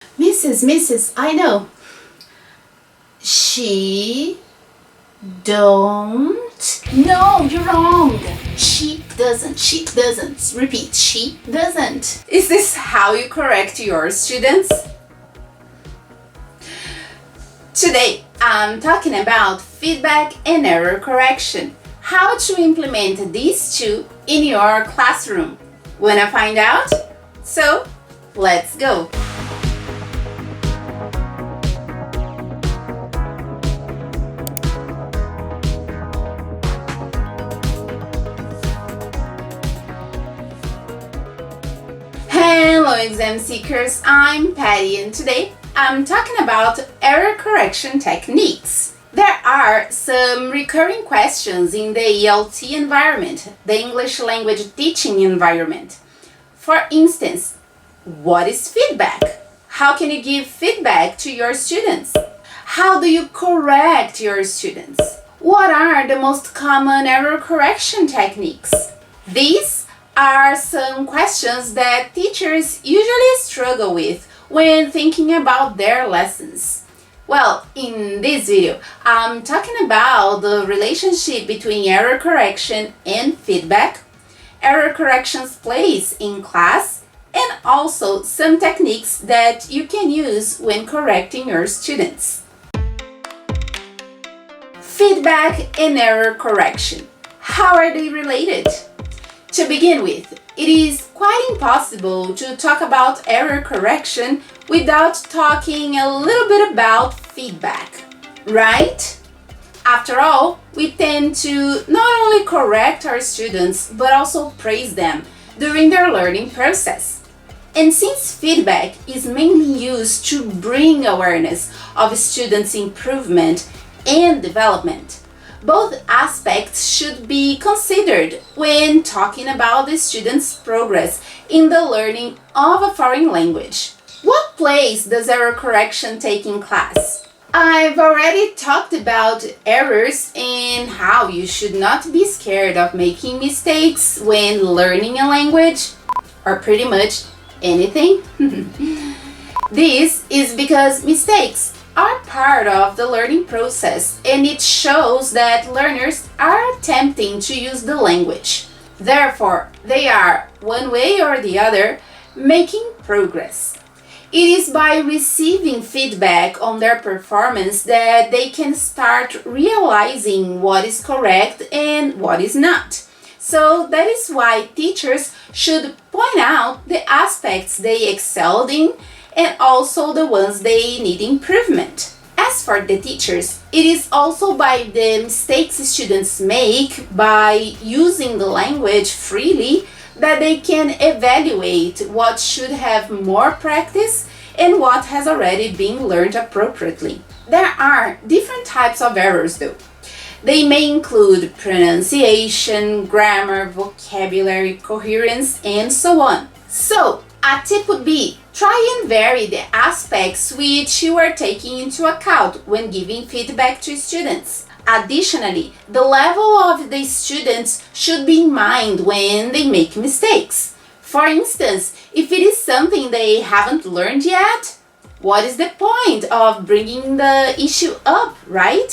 Mrs., I know. She don't. No, you're wrong. She doesn't. Repeat, she doesn't. Is this how you correct your students? Today, I'm talking about feedback and error correction. How to implement these two in your classroom. Wanna find out? So, let's go! Hello exam seekers, I'm Patty and today I'm talking about error correction techniques. There are some recurring questions in the ELT environment, the English language teaching environment. For instance, what is feedback? How can you give feedback to your students? How do you correct your students? What are the most common error correction techniques? These are some questions that teachers usually struggle with when thinking about their lessons. Well, in this video, I'm talking about the relationship between error correction and feedback, error correction's place in class, and also some techniques that you can use when correcting your students. Feedback and error correction. How are they related? To begin with, it is quite impossible to talk about error correction without talking a little bit about feedback, right? After all, we tend to not only correct our students, but also praise them during their learning process. And since feedback is mainly used to bring awareness of students' improvement and development, both aspects should be considered when talking about the student's progress in the learning of a foreign language. What place does error correction take in class? I've already talked about errors and how you should not be scared of making mistakes when learning a language, or pretty much anything. This is because mistakes are part of the learning process and it shows that learners are attempting to use the language. Therefore, they are, one way or the other, making progress. It is by receiving feedback on their performance that they can start realizing what is correct and what is not. So that is why teachers should point out the aspects they excelled in and also the ones they need improvement. As for the teachers, it is also by the mistakes students make by using the language freely that they can evaluate what should have more practice and what has already been learned appropriately. There are different types of errors though. They may include pronunciation, grammar, vocabulary, coherence, and so on. So, a tip would be try and vary the aspects which you are taking into account when giving feedback to students. Additionally, the level of the students should be in mind when they make mistakes. For instance, if it is something they haven't learned yet, what is the point of bringing the issue up, right?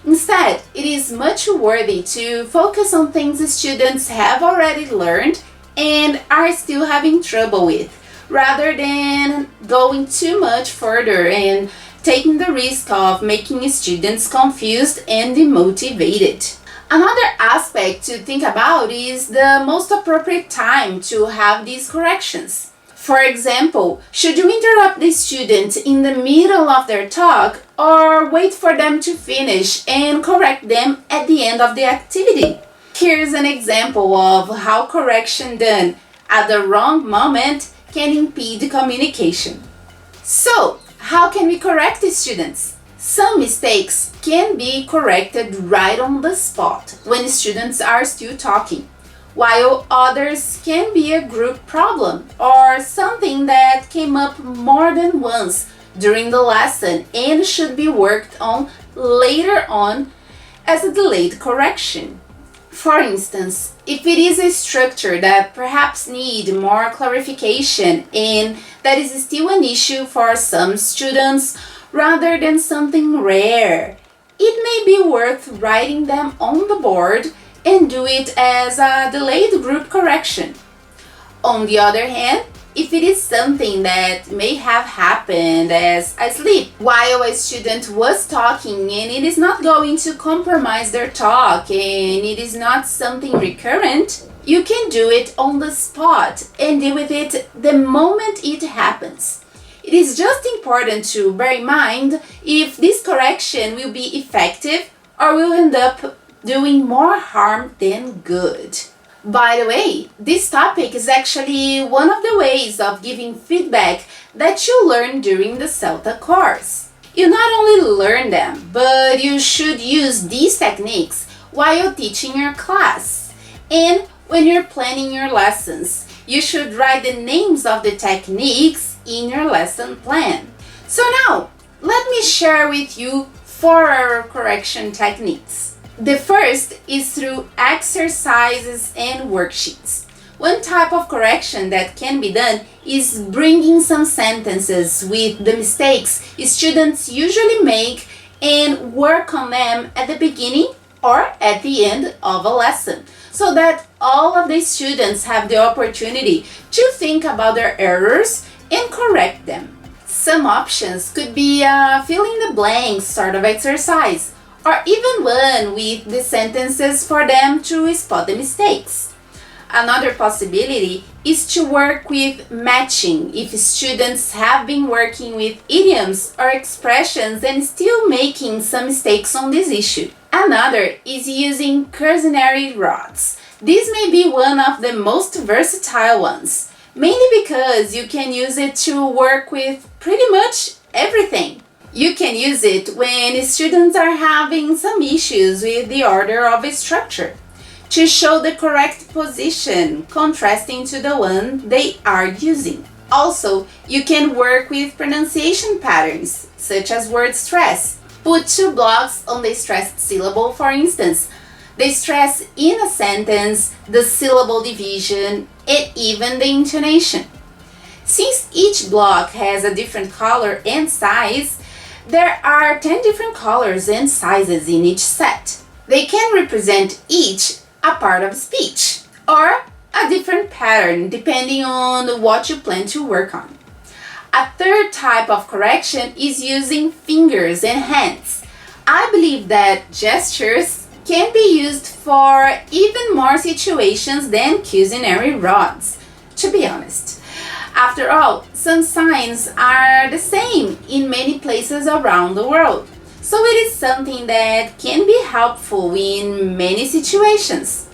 Instead, it is much worthy to focus on things students have already learned and are still having trouble with, rather than going too much further and taking the risk of making students confused and demotivated. Another aspect to think about is the most appropriate time to have these corrections. For example, should you interrupt the student in the middle of their talk or wait for them to finish and correct them at the end of the activity? Here's an example of how correction done at the wrong moment can impede communication. So, how can we correct the students? Some mistakes can be corrected right on the spot when students are still talking, while others can be a group problem or something that came up more than once during the lesson and should be worked on later on as a delayed correction. For instance, If it is a structure that perhaps need more clarification and that is still an issue for some students rather than something rare, it may be worth writing them on the board and do it as a delayed group correction. On the other hand, if it is something that may have happened as a slip while a student was talking and it is not going to compromise their talk and it is not something recurrent, you can do it on the spot and deal with it the moment it happens. It is just important to bear in mind if this correction will be effective or will end up doing more harm than good. By the way, this topic is actually one of the ways of giving feedback that you learn during the CELTA course. You not only learn them, but you should use these techniques while teaching your class. And when you're planning your lessons, you should write the names of the techniques in your lesson plan. So now, let me share with you 4 error correction techniques. The first is through exercises and worksheets. One type of correction that can be done is bringing some sentences with the mistakes students usually make and work on them at the beginning or at the end of a lesson, so that all of the students have the opportunity to think about their errors and correct them. Some options could be a fill in the blanks sort of exercise, or even one with the sentences for them to spot the mistakes. Another possibility is to work with matching if students have been working with idioms or expressions and still making some mistakes on this issue. Another is using cursionary rods. This may be one of the most versatile ones, mainly because you can use it to work with pretty much everything. You can use it when students are having some issues with the order of a structure, to show the correct position contrasting to the one they are using. Also, you can work with pronunciation patterns, such as word stress. Put 2 blocks on the stressed syllable, for instance, the stress in a sentence, the syllable division, and even the intonation. Since each block has a different color and size, there are 10 different colors and sizes in each set. They can represent each a part of speech or a different pattern depending on what you plan to work on. A third type of correction is using fingers and hands. I believe that gestures can be used for even more situations than cursionary rods, to be honest. After all, some signs are the same in many places around the world, so it is something that can be helpful in many situations.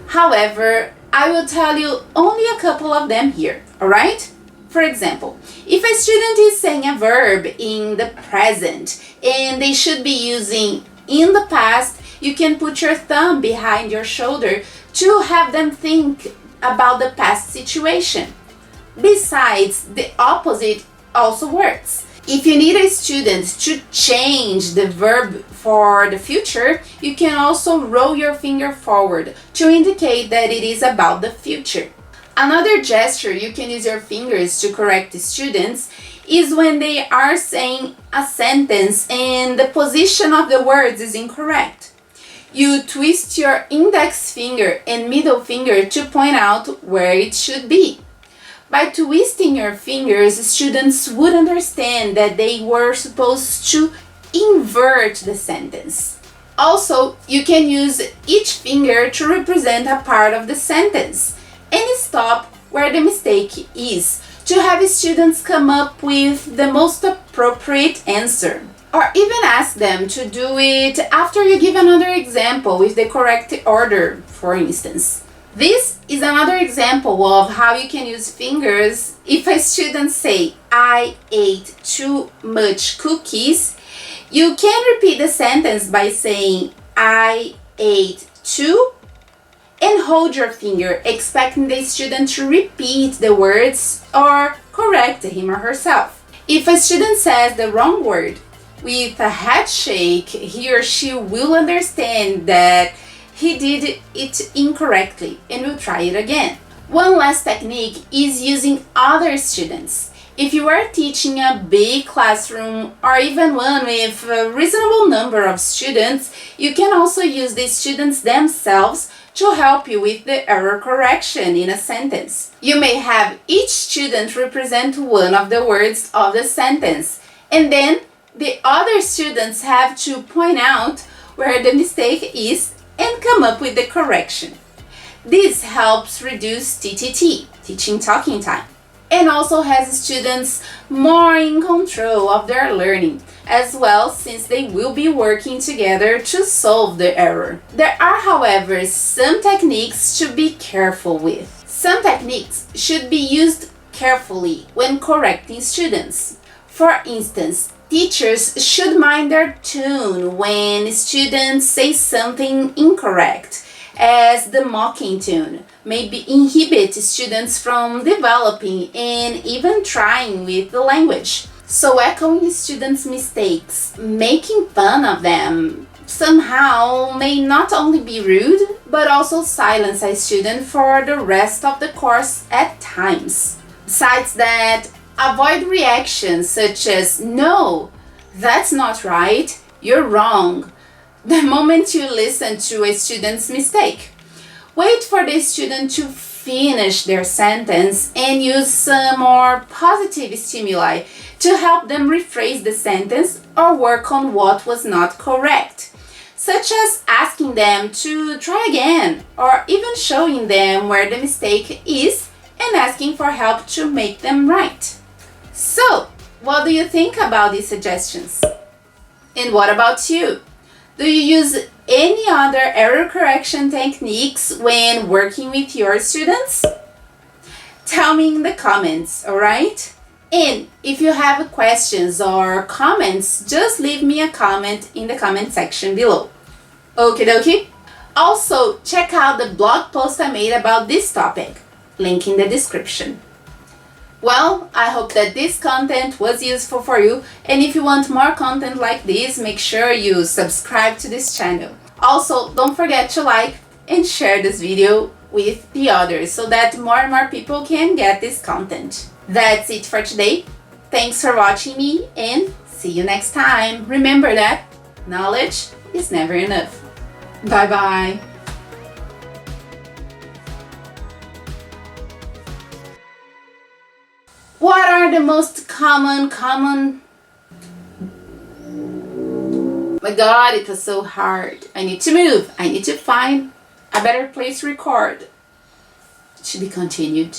However, I will tell you only a couple of them here, alright? For example, if a student is saying a verb in the present and they should be using in the past, you can put your thumb behind your shoulder to have them think about the past situation. Besides, the opposite also works. If you need a student to change the verb for the future, you can also roll your finger forward to indicate that it is about the future. Another gesture you can use your fingers to correct the students is when they are saying a sentence and the position of the words is incorrect. You twist your index finger and middle finger to point out where it should be. By twisting your fingers, students would understand that they were supposed to invert the sentence. Also, you can use each finger to represent a part of the sentence and stop where the mistake is to have students come up with the most appropriate answer. Or even ask them to do it after you give another example with the correct order, for instance. This is another example of how you can use fingers if a student say, I ate too much cookies. You can repeat the sentence by saying, I ate too, and hold your finger, expecting the student to repeat the words or correct him or herself. If a student says the wrong word with a head shake, he or she will understand that he did it incorrectly and will try it again. One last technique is using other students. If you are teaching a big classroom or even one with a reasonable number of students, you can also use the students themselves to help you with the error correction in a sentence. You may have each student represent one of the words of the sentence, and then the other students have to point out where the mistake is and come up with the correction. This helps reduce TTT, teaching talking time, and also has students more in control of their learning as well, since they will be working together to solve the error. There are, however, some techniques to be careful with. Some techniques should be used carefully when correcting students. For instance, teachers should mind their tone when students say something incorrect, as the mocking tone may inhibit students from developing and even trying with the language. So echoing students' mistakes, making fun of them, somehow may not only be rude, but also silence a student for the rest of the course at times. Besides that, avoid reactions such as, "No, that's not right, you're wrong," the moment you listen to a student's mistake. Wait for the student to finish their sentence and use some more positive stimuli to help them rephrase the sentence or work on what was not correct, such as asking them to try again or even showing them where the mistake is and asking for help to make them right. So, what do you think about these suggestions? And what about you? Do you use any other error correction techniques when working with your students? Tell me in the comments, alright? And if you have questions or comments, just leave me a comment in the comment section below. Okie dokie? Also, check out the blog post I made about this topic, link in the description. Well, I hope that this content was useful for you, and if you want more content like this, make sure you subscribe to this channel. Also, don't forget to like and share this video with the others so that more and more people can get this content. That's it for today. Thanks for watching me and see you next time. Remember that knowledge is never enough. Bye bye. What are the most common My God, it was so hard. I need to move. I need to find a better place to record. To be continued.